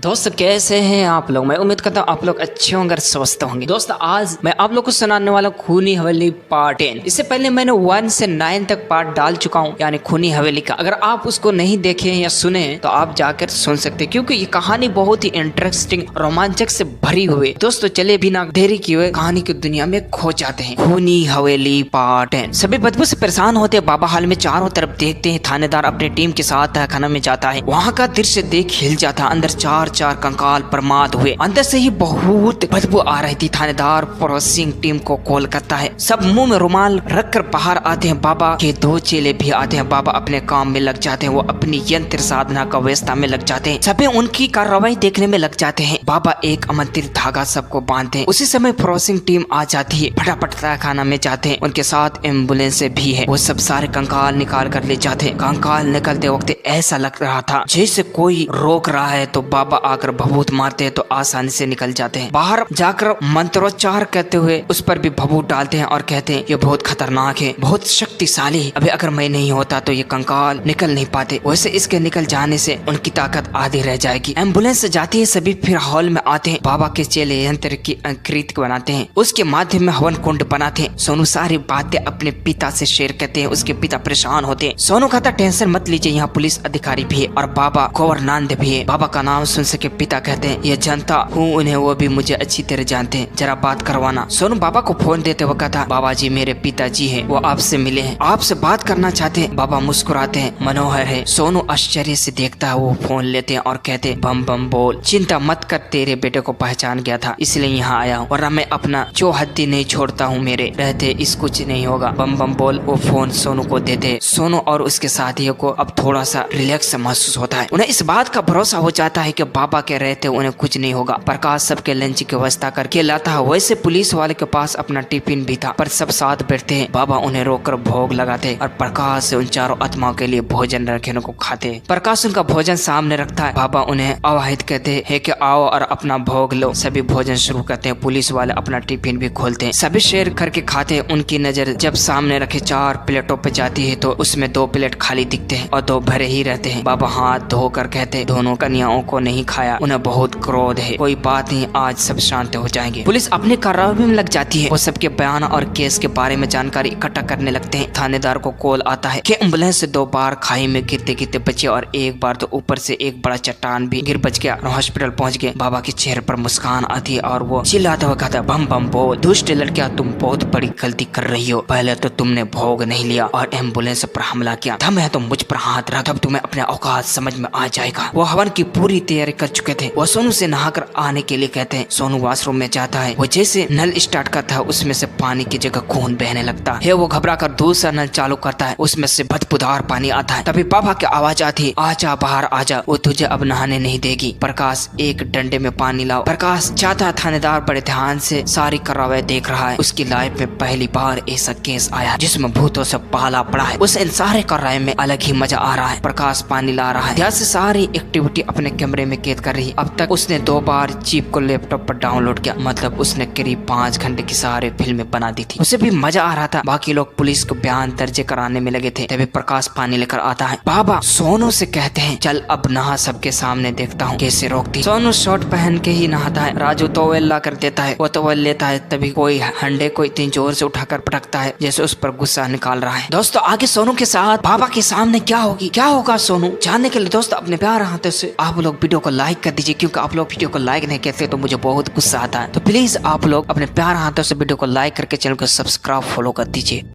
दोस्त कैसे हैं आप लोग। मैं उम्मीद करता हूँ आप लोग अच्छे होंगे, स्वस्थ होंगे। दोस्त आज मैं आप लोग को सुनाने वाला खूनी हवेली पार्ट 10। इससे पहले मैंने 1 से 9 तक पार्ट डाल चुका हूँ, यानी खूनी हवेली का। अगर आप उसको नहीं देखे या सुने तो आप जाकर सुन सकते हैं, क्योंकि ये कहानी बहुत ही इंटरेस्टिंग रोमांचक से भरी हुई। दोस्तों चले बिना देरी किए कहानी की दुनिया में खो जाते हैं। खूनी हवेली पार्ट 10। सभी बदबू से परेशान होते हैं। बाबा हाल में चारों तरफ देखते हैं। थानेदार अपने टीम के साथ तहखाना में जाता है। वहाँ का दृश्य देख हिल जाता। अंदर चार कंकाल प्रमाद हुए। अंदर से ही बहुत बदबू आ रही थी। थानेदार फोरेंसिक टीम को कॉल करता है। सब मुंह में रुमाल रखकर बाहर आते हैं। बाबा के 2 चेले भी आते हैं। बाबा अपने काम में लग जाते हैं। वो अपनी यंत्र साधना का व्यवस्था में लग जाते हैं। सभी उनकी कार्रवाई देखने में लग जाते हैं। बाबा एक आमंत्रित धागा सबको बांधते हैं। उसी समय फोरेंसिक टीम आ जाती है। फटाफट तहखाना में जाते हैं। उनके साथ एम्बुलेंस भी है। वो सब सारे कंकाल निकाल कर ले जाते हैं। कंकाल निकलते वक्त ऐसा लग रहा था जैसे कोई रोक रहा है, तो बाबा आकर भभूत मारते हैं तो आसानी से निकल जाते हैं। बाहर जाकर मंत्रोच्चार कहते हुए उस पर भी भभूत डालते हैं और कहते हैं ये बहुत खतरनाक है, बहुत शक्तिशाली है। अभी अगर मैं नहीं होता तो ये कंकाल निकल नहीं पाते। वैसे इसके निकल जाने से उनकी ताकत आधी रह जाएगी। एम्बुलेंस से जाती है। सभी फिर हॉल में आते हैं। बाबा के चेले यंत्र की आकृति बनाते हैं। उसके माध्यम में हवन कुंड बनाते हैं। सोनू सारी बातें अपने पिता से शेयर करते हैं। उसके पिता परेशान होते हैं। सोनू कहता टेंशन मत लीजिए, यहाँ पुलिस अधिकारी भी है और बाबा गवर्नर भी है। बाबा का नाम सुन सके पिता कहते हैं ये जनता हूँ उन्हें, वो भी मुझे अच्छी तरह जानते हैं, जरा बात करवाना। सोनू बाबा को फोन देते हुए कहता बाबा जी मेरे पिताजी हैं, वो आपसे मिले हैं, आपसे बात करना चाहते हैं। बाबा मुस्कुराते हैं। मनोहर है। सोनू आश्चर्य से देखता है। वो फोन लेते हैं और कहते हैं बम बम बोल, चिंता मत कर, तेरे बेटे को पहचान गया था इसलिए यहाँ आया हूँ, वरना मैं अपना चौहद्दी नहीं छोड़ता हूँ, मेरे रहते इस कुछ नहीं होगा, बम बम बोल। वो फोन सोनू को देते। सोनू और उसके साथियों को अब थोड़ा सा रिलैक्स महसूस होता है। उन्हें इस बात का भरोसा हो जाता है कि बाबा के रहते उन्हें कुछ नहीं होगा। प्रकाश सबके लंच की व्यवस्था करके लाता है। वैसे पुलिस वाले के पास अपना टिफिन भी था, पर सब साथ बैठते हैं। बाबा उन्हें रोककर भोग लगाते और प्रकाश से उन चारों आत्माओं के लिए भोजन रखने को खाते। प्रकाश उनका भोजन सामने रखता है। बाबा उन्हें आवाहित कहते हैं कि आओ और अपना भोग लो। सभी भोजन शुरू करते हैं। पुलिस वाले अपना टिफिन भी खोलते हैं। सभी शेयर करके खाते हैं। उनकी नजर जब सामने रखे 4 प्लेटों पे जाती है तो उसमें 2 प्लेट खाली दिखते हैं और 2 भरे ही रहते हैं। बाबा हाथ धोकर कहते हैं दोनों कन्याओं को नहीं खाया, उन्हें बहुत क्रोध है, कोई बात नहीं, आज सब शांत हो जाएंगे। पुलिस अपनी कार्रवाई में लग जाती है। वो सबके बयान और केस के बारे में जानकारी इकट्ठा करने लगते हैं। थानेदार को कॉल आता है कि एम्बुलेंस से 2 बार खाई में गिरते गिरते बचे और 1 बार तो ऊपर से एक बड़ा चट्टान भी गिर बच गया। हॉस्पिटल पहुंच गए। बाबा के चेहरे पर मुस्कान आती है और वो चिल्लाते हुए कहता बम बम बोल, दुष्ट लड़कियां तुम बहुत बड़ी गलती कर रही हो। पहले तो तुमने भोग नहीं लिया और एम्बुलेंस पर हमला किया, दम है तो मुझ पर हाथ रख, तब तुम्हें अपने औकात समझ में आ जाएगा। वो हवन की पूरी तैयारी कर चुके थे। वो सोनू से नहाकर आने के लिए कहते हैं। सोनू वॉशरूम में जाता है। वो जैसे नल स्टार्ट करता है उसमें से पानी की जगह खून बहने लगता है। वो घबरा कर दूसरा नल चालू करता है, उसमें से बदबूदार पानी आता है। तभी बाबा की आवाज आती है आजा बाहर आजा, वो तुझे अब नहाने नहीं देगी। प्रकाश एक डंडे में पानी लाओ। प्रकाश चाहता है। थानेदार बड़े ध्यान से सारी कार्रवाई देख रहा है। उसकी लाइफ में पहली बार ऐसा केस आया जिसमें भूतों से पाला पड़ा है। उसे इन सारे कार्रवाई में अलग ही मजा आ रहा है। प्रकाश पानी ला रहा है। ध्यान से सारी एक्टिविटी अपने कैमरे में कैद कर रही है। अब तक उसने 2 बार चिप को लैपटॉप पर डाउनलोड किया, मतलब उसने करीब 5 घंटे की सारी फिल्में बना दी थी। उसे भी मजा आ रहा था। बाकी लोग पुलिस को बयान दर्ज कराने में लगे थे। तभी प्रकाश पानी लेकर आता है। बाबा सोनू से कहते हैं चल अब नहा, सबके सामने देखता हूँ कैसे रोकती। सोनू शॉर्ट पहन के ही नहाता है। राजू टॉवेल ला कर देता है। वो टॉवेल लेता है। तभी कोई हंडे को इतनी जोर से उठाकर पटकता है जैसे उस पर गुस्सा निकाल रहा है। दोस्तों आगे सोनू के साथ बाबा के सामने क्या होगा सोनू जानने के लिए दोस्तों अपने प्यार हाथों से आप लोग वीडियो को लाइक कर दीजिए, क्योंकि आप लोग वीडियो को लाइक नहीं करते तो मुझे बहुत गुस्सा आता है। तो प्लीज आप लोग अपने प्यार हाथों से वीडियो को लाइक करके चैनल को सब्सक्राइब फॉलो कर दीजिए।